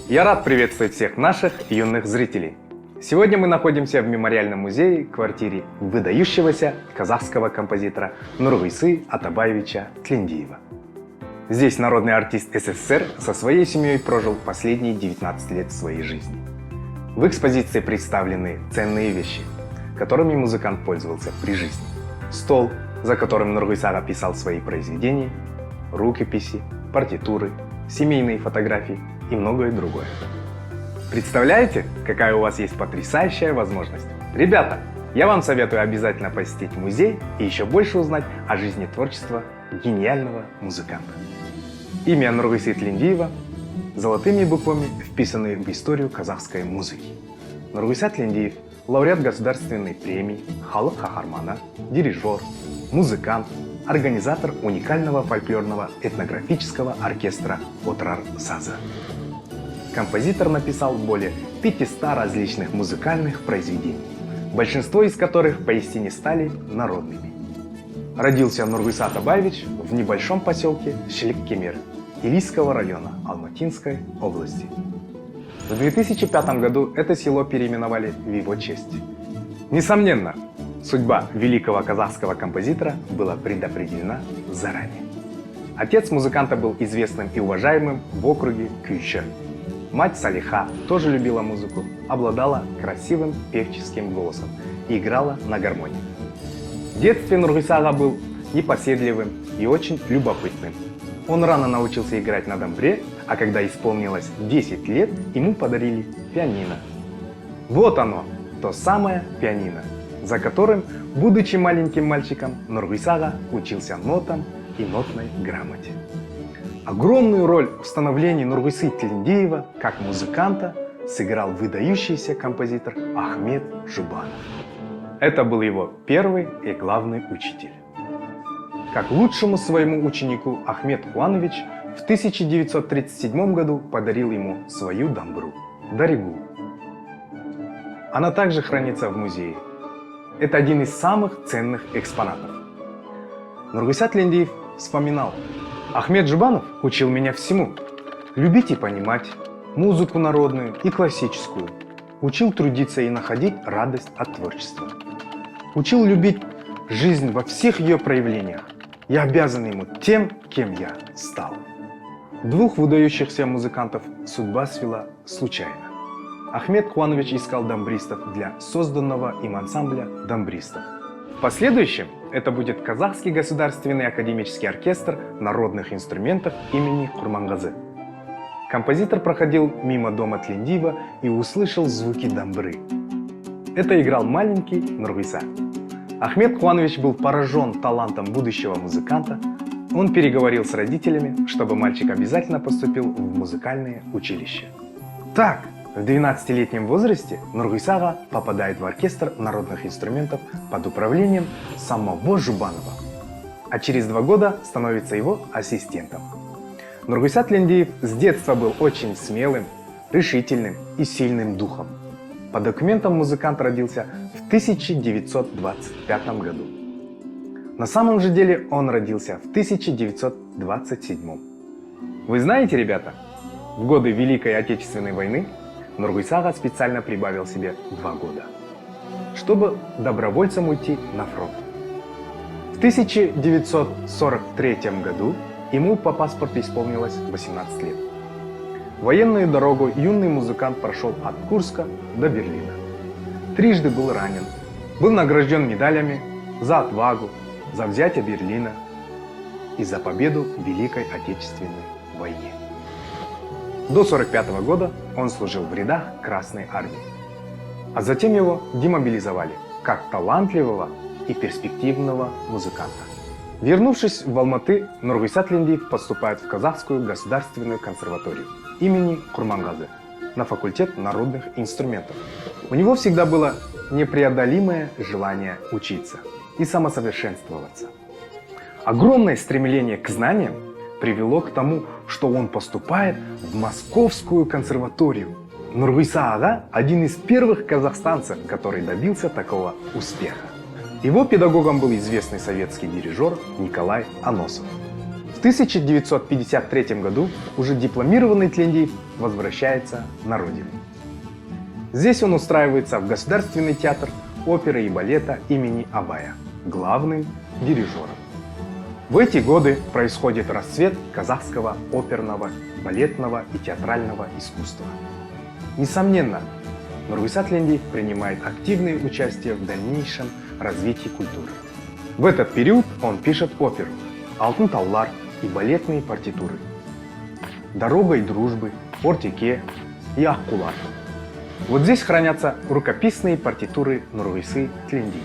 Я рад приветствовать всех наших юных зрителей. Сегодня мы находимся в мемориальном музее, квартире выдающегося казахского композитора Нурғисы Атабаевича Тлендиева. Здесь народный артист СССР со своей семьей прожил последние 19 лет своей жизни. В экспозиции представлены ценные вещи, которыми музыкант пользовался при жизни. Стол, за которым Нурғиса писал свои произведения, рукописи, партитуры, семейные фотографии и многое другое. Представляете, какая у вас есть потрясающая возможность? Ребята, я вам советую обязательно посетить музей и еще больше узнать о жизни творчества гениального музыканта. Имя Нурғисы Тлендиева золотыми буквами вписаны в историю казахской музыки. Нурғиса Тлендиев – лауреат государственной премии, халық қаһарманы, дирижер, музыкант, организатор уникального фольклорного этнографического оркестра «Отырар сазы». Композитор написал более 500 различных музыкальных произведений, большинство из которых поистине стали народными. Родился Нурғиса Атабаевич в небольшом поселке Шилик-Кемер Илийского района Алматинской области. В 2005 году это село переименовали в его честь. Несомненно, судьба великого казахского композитора была предопределена заранее. Отец музыканта был известным и уважаемым в округе Күйші. Мать Салиха тоже любила музыку, обладала красивым певческим голосом и играла на гармонии. В детстве Нурғиса был непоседливым и очень любопытным. Он рано научился играть на домбре, а когда исполнилось 10 лет, ему подарили пианино. Вот оно, то самое пианино, за которым, будучи маленьким мальчиком, Нурғиса учился нотам и нотной грамоте. Огромную роль в становлении Нурғисы Тлендиева как музыканта сыграл выдающийся композитор Ахмет Жұбанов. Это был его первый и главный учитель. Как лучшему своему ученику Ахмет Қуанович в 1937 году подарил ему свою домбру «Даригу». Она также хранится в музее. Это один из самых ценных экспонатов. Нурғиса Тлендиев вспоминал: «Ахмет Жұбанов учил меня всему. Любить и понимать музыку народную и классическую. Учил трудиться и находить радость от творчества. Учил любить жизнь во всех ее проявлениях. Я обязан ему тем, кем я стал». Двух выдающихся музыкантов судьба свела случайно. Ахмет Қуанович искал домбристов для созданного им ансамбля домбристов. В последующем это будет Казахский государственный академический оркестр народных инструментов имени Құрманғазы. Композитор проходил мимо дома Тлендиева и услышал звуки домбры. Это играл маленький Нурғиса. Ахмет Қуанович был поражен талантом будущего музыканта. Он переговорил с родителями, чтобы мальчик обязательно поступил в музыкальное училище. Так, в 12-летнем возрасте Нурғиса попадает в оркестр народных инструментов под управлением самого Жұбанова, а через 2 года становится его ассистентом. Нурғиса Тлендиев с детства был очень смелым, решительным и сильным духом. По документам музыкант родился в 1925 году. На самом же деле он родился в 1927. Вы знаете, ребята, в годы Великой Отечественной войны Нурғиса специально прибавил себе 2 года, чтобы добровольцем уйти на фронт. В 1943 году ему по паспорту исполнилось 18 лет. Военную дорогу юный музыкант прошел от Курска до Берлина. Трижды был ранен, был награжден медалями за отвагу, за взятие Берлина и за победу в Великой Отечественной войне. До 1945 года он служил в рядах Красной армии, а затем его демобилизовали как талантливого и перспективного музыканта. Вернувшись в Алматы, Нурғиса Тлендиев поступает в Казахскую государственную консерваторию имени Құрманғазы на факультет народных инструментов. У него всегда было непреодолимое желание учиться и самосовершенствоваться. Огромное стремление к знаниям привело к тому, что он поступает в Московскую консерваторию. Нурғиса один из первых казахстанцев, который добился такого успеха. Его педагогом был известный советский дирижер Николай Аносов. В 1953 году уже дипломированный Тлендиев возвращается на родину. Здесь он устраивается в Государственный театр оперы и балета имени Абая, главным дирижером. В эти годы происходит расцвет казахского оперного, балетного и театрального искусства. Несомненно, Нурғиса Тлендиев принимает активное участие в дальнейшем развитии культуры. В этот период он пишет оперу «Алтын таулар» и балетные партитуры «Дорогой дружбы», «Ортеке» и «Аққулар». Вот здесь хранятся рукописные партитуры Нурғисы Тлендиев.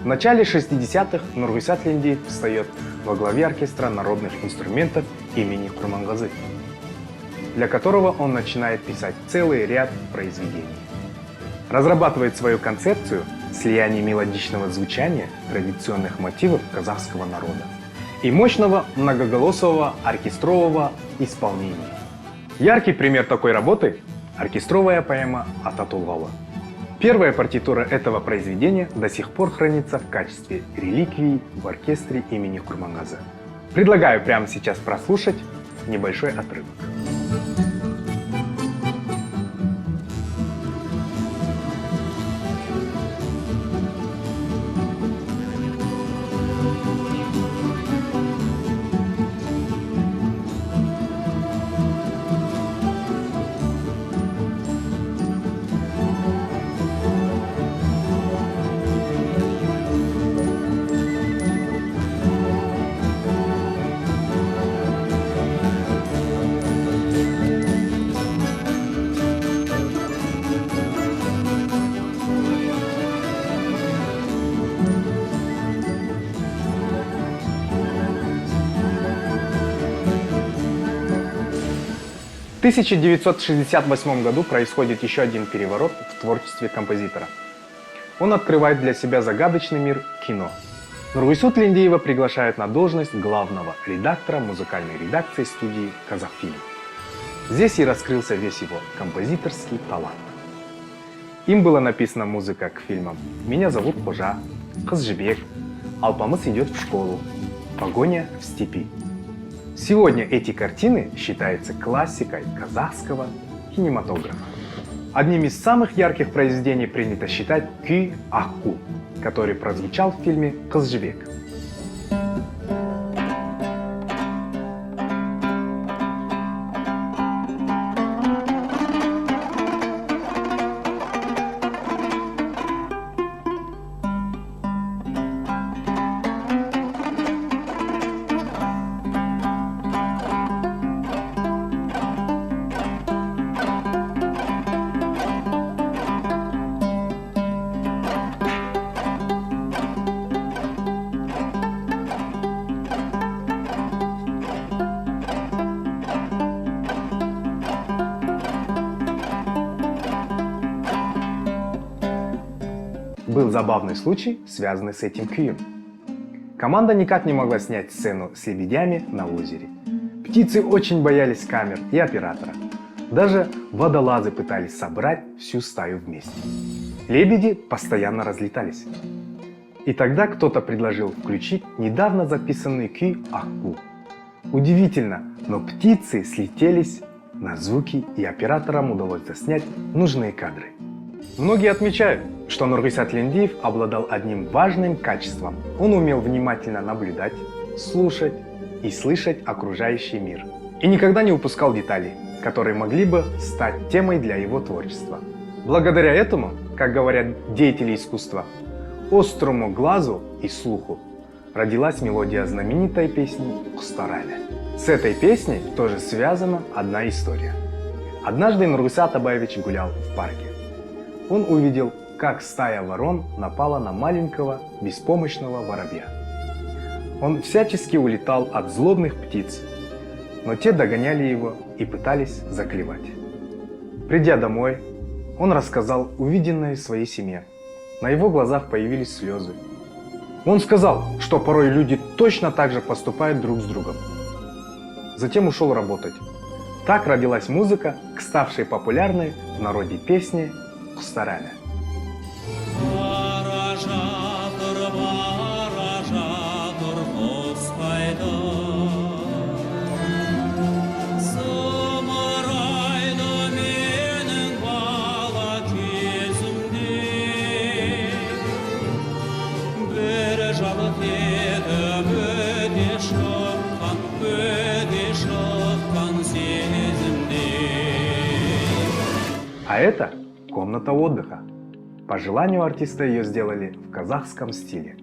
В начале 60-х Нурғиса Тлендиев встает во главе оркестра народных инструментов имени Құрманғазы, для которого он начинает писать целый ряд произведений. Разрабатывает свою концепцию слияния мелодичного звучания традиционных мотивов казахского народа и мощного многоголосого оркестрового исполнения. Яркий пример такой работы – оркестровая поэма «Ата Толғауы». Первая партитура этого произведения до сих пор хранится в качестве реликвии в оркестре имени Құрманғазы. Предлагаю прямо сейчас прослушать небольшой отрывок. В 1968 году происходит еще один переворот в творчестве композитора. Он открывает для себя загадочный мир кино. Нурғису Тлендиева приглашают на должность главного редактора музыкальной редакции студии «Казахфильм». Здесь и раскрылся весь его композиторский талант. Им была написана музыка к фильмам «Меня зовут Қожа», «Қыз жібек», «Алпамыс идет в школу», «Погоня в степи». Сегодня эти картины считаются классикой казахского кинематографа. Одним из самых ярких произведений принято считать «Күй Аққу», который прозвучал в фильме «Қыз жібек». Был забавный случай, связанный с этим кюем. Команда никак не могла снять сцену с лебедями на озере. Птицы очень боялись камер и оператора. Даже водолазы пытались собрать всю стаю вместе. Лебеди постоянно разлетались. И тогда кто-то предложил включить недавно записанный «Күй Аққу». Удивительно, но птицы слетелись на звуки, и операторам удалось заснять нужные кадры. Многие отмечают, что Нурғиса Тлендиев обладал одним важным качеством. Он умел внимательно наблюдать, слушать и слышать окружающий мир. И никогда не упускал деталей, которые могли бы стать темой для его творчества. Благодаря этому, как говорят деятели искусства, острому глазу и слуху родилась мелодия знаменитой песни «Құстар-әлі». С этой песней тоже связана одна история. Однажды Нурғиса Атабаевич гулял в парке. Он увидел, как стая ворон напала на маленького беспомощного воробья. Он всячески улетал от злобных птиц, но те догоняли его и пытались заклевать. Придя домой, он рассказал увиденное своей семье. На его глазах появились слезы. Он сказал, что порой люди точно так же поступают друг с другом. Затем ушел работать. Так родилась музыка к ставшей популярной в народе песне «Құстар-әлі». Бара жатыр құс қайда. это комната отдыха. По желанию артиста ее сделали в казахском стиле.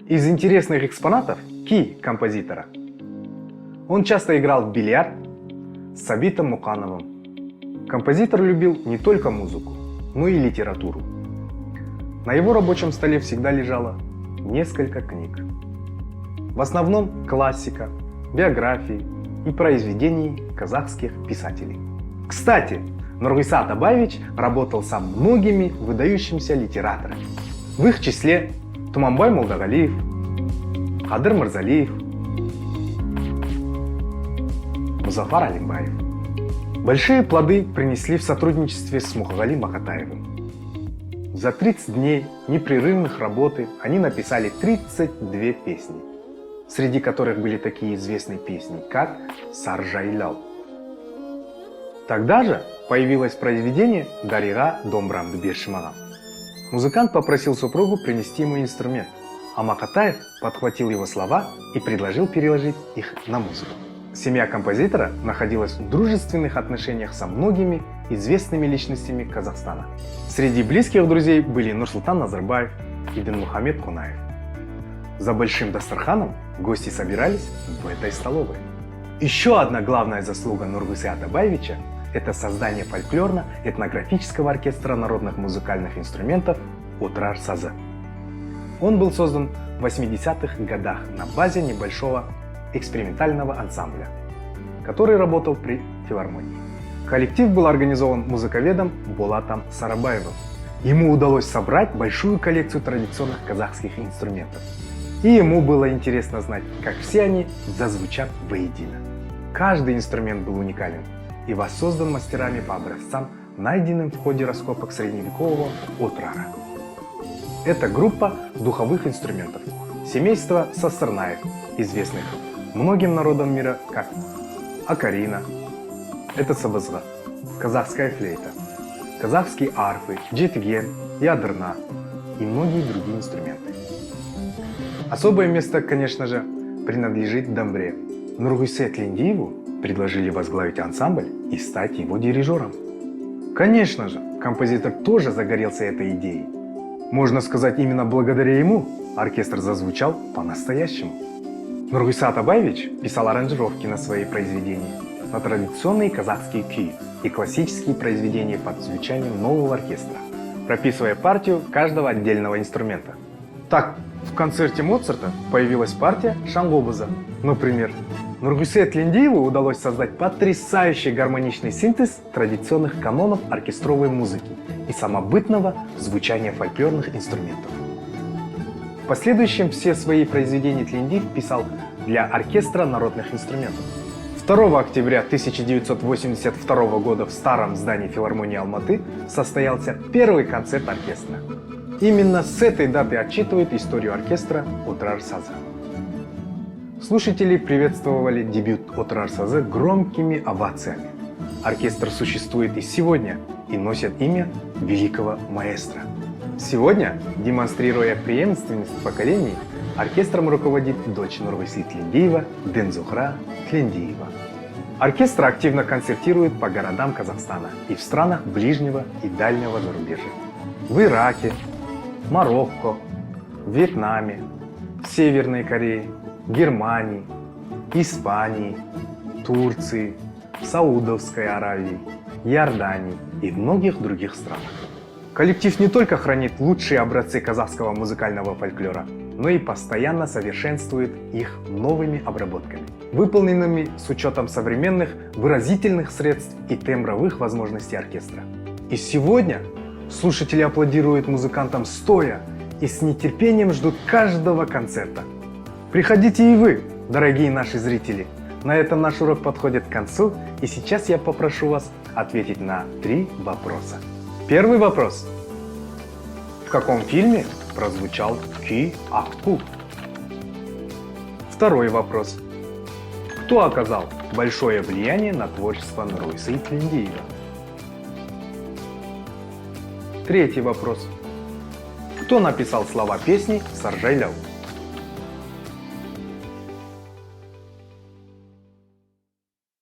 Из интересных экспонатов кий композитора. Он часто играл в бильярд с Сабитом Мукановым. Композитор любил не только музыку, но и литературу. На его рабочем столе всегда лежало несколько книг. В основном классика, биографии и произведений казахских писателей. Кстати, Нургиса Атабаевич работал со многими выдающимися литераторами. В их числе Туманбай Молдагалиев, Кадыр Мырзалиев, Музафар Алимбаев. Большие плоды принесли в сотрудничестве с Мухагали Макатаевым. За 30 дней непрерывных работы они написали 32 песни, среди которых были такие известные песни, как «Саржайляу». Тогда же появилось произведение «Дарига Домбрамды Бершимагам». Музыкант попросил супругу принести ему инструмент, а Макатаев подхватил его слова и предложил переложить их на музыку. Семья композитора находилась в дружественных отношениях со многими известными личностями Казахстана. Среди близких друзей были Нурсултан Назарбаев и Динмухамед Кунаев. За большим дастарханом гости собирались в этой столовой. Еще одна главная заслуга Нургисы Атабаевича – это создание фольклорно-этнографического оркестра народных музыкальных инструментов «Отрар Сазы». Он был создан в 80-х годах на базе небольшого экспериментального ансамбля, который работал при филармонии. Коллектив был организован музыковедом Болатом Сарабаевым. Ему удалось собрать большую коллекцию традиционных казахских инструментов. И ему было интересно знать, как все они зазвучат воедино. Каждый инструмент был уникален и воссоздан мастерами по образцам, найденным в ходе раскопок средневекового отрара. Это группа духовых инструментов, семейство сасырнаев, известных многим народам мира как акарина, это сабызга, казахская флейта, казахские арфы, джетиген, ядырна и многие другие инструменты. Особое место, конечно же, принадлежит домбре. Нургисе Тлендиеву предложили возглавить ансамбль и стать его дирижером. Конечно же, композитор тоже загорелся этой идеей. Можно сказать, именно благодаря ему оркестр зазвучал по-настоящему. Нургиса Атабаевич писал аранжировки на свои произведения, на традиционные казахские кии и классические произведения под звучанием нового оркестра, прописывая партию каждого отдельного инструмента. Так, в концерте Моцарта появилась партия Шангобыза. Например, Нургисе Тлендиеву удалось создать потрясающий гармоничный синтез традиционных канонов оркестровой музыки и самобытного звучания фольклорных инструментов. В последующем все свои произведения Тлендиев писал для оркестра народных инструментов. 2 октября 1982 года в старом здании филармонии Алматы состоялся первый концерт оркестра. Именно с этой даты отчитывает историю оркестра Отрар Сазы. Слушатели приветствовали дебют Отрар Сазы громкими овациями. Оркестр существует и сегодня и носит имя великого маэстро. Сегодня, демонстрируя преемственность поколений, оркестром руководит дочь Нургисы Тлендиева Дензухра Тлендиева. Оркестр активно концертирует по городам Казахстана и в странах ближнего и дальнего зарубежья. В Ираке, Марокко, Вьетнаме, Северной Корее, Германии, Испании, Турции, Саудовской Аравии, Иордании и в многих других странах. Коллектив не только хранит лучшие образцы казахского музыкального фольклора, но и постоянно совершенствует их новыми обработками, выполненными с учетом современных выразительных средств и тембровых возможностей оркестра. И сегодня слушатели аплодируют музыкантам стоя и с нетерпением ждут каждого концерта. Приходите и вы, дорогие наши зрители! На этом наш урок подходит к концу, и сейчас я попрошу вас ответить на 3 вопроса. Первый вопрос. В каком фильме прозвучал Ки Акку? Второй вопрос. Кто оказал большое влияние на творчество Нургисы Тлендиева? Третий вопрос. Кто написал слова песни «Саржайляу»?